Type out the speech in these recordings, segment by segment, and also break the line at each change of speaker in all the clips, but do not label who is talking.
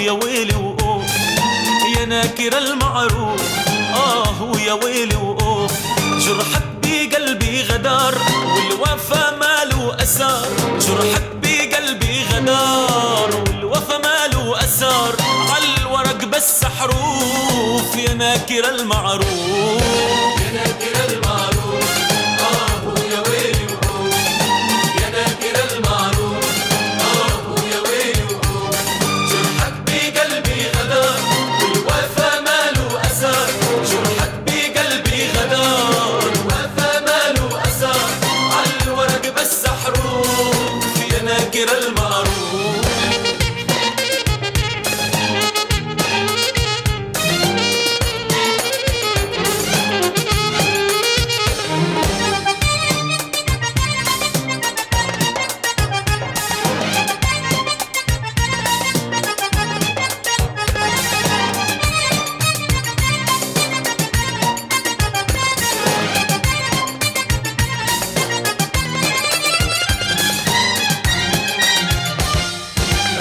ويا ويلي وأوه يا ناكر المعروف. ويا ويلي وأوه جرحك بقلبي غدار والوفا ماله أثار. جرحك بقلبي غدار والوفا ماله أثار. عالورق بس حروف يا ناكر المعروف.
يا ناكر المعروف ويا ويلي وأوه يا ناكر المعروف ويا ويلي وأوه جرحك بقلبي غدار والوفا ماله أثار. جرحك بقلبي غدار والوفا ماله أثار. عالورق بس حروف يا ناكر المعروف.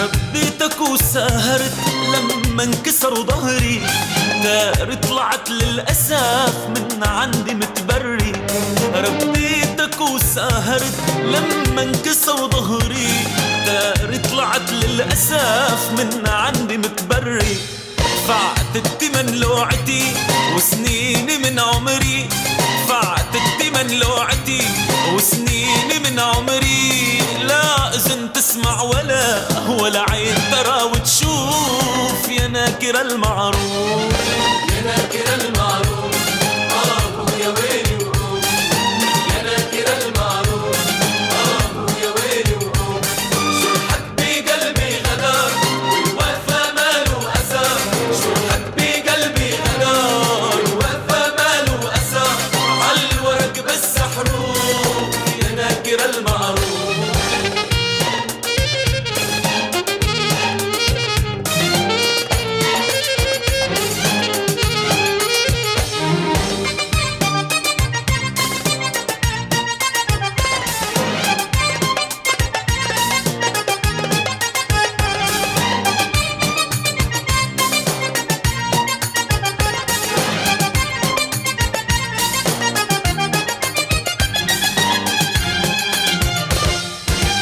ربيتك وسهرت لما انكسر ظهري. نار طلعت للأسف من عندي متبري. ربيتك وسهرت لما انكسر ظهري. نار طلعت للأسف من عندي متبري. فعتت من لوعتي وسنيني من عمري. فعتت من لوعتي وسنيني من عمري. لا إذن تسمع ولا عين ترى وتشوف يا ناكر المعروف.
يا ناكر المعروف ويا ويلي وأوه يا ناكر المعروف ويا ويلي وأوه جرحك بقلبي غدار والوفا ماله أثار. جرحك بقلبي غدار والوفا ماله أثار. عالورق بس حروف يا ناكر المعروف.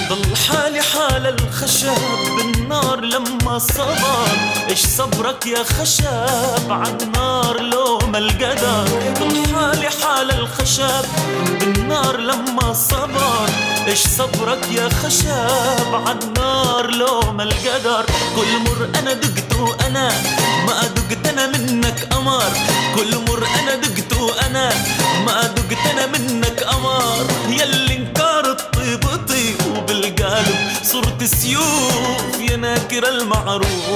ضل حالي حال الخشب بالنار لما صبر. ايش صبرك يا خشب عالنار لو ما القدر. ضل حالي حال الخشب بالنار لما صبر. ايش صبرك يا خشب عالنار لو ما القدر. كل مر انا دقته انا ما دقت انا منك قمر. كل مر انا دقته انا ما دقت انا منك قمر. ياللي انكار طيبتي وبالقلب صرت سيوف يا ناكر المعروف.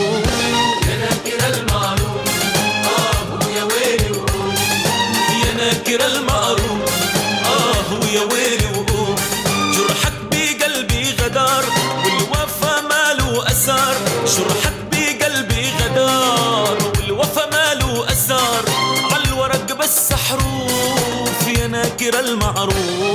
يا ناكر المعروف ويا ويلي وأوه
يا ناكر المعروف ويا ويلي وأوه جرحك بقلبي غدار والوفا ماله أثار. جرحك بقلبي غدار والوفا ماله أثار. عالورق بس حروف يا ناكر المعروف.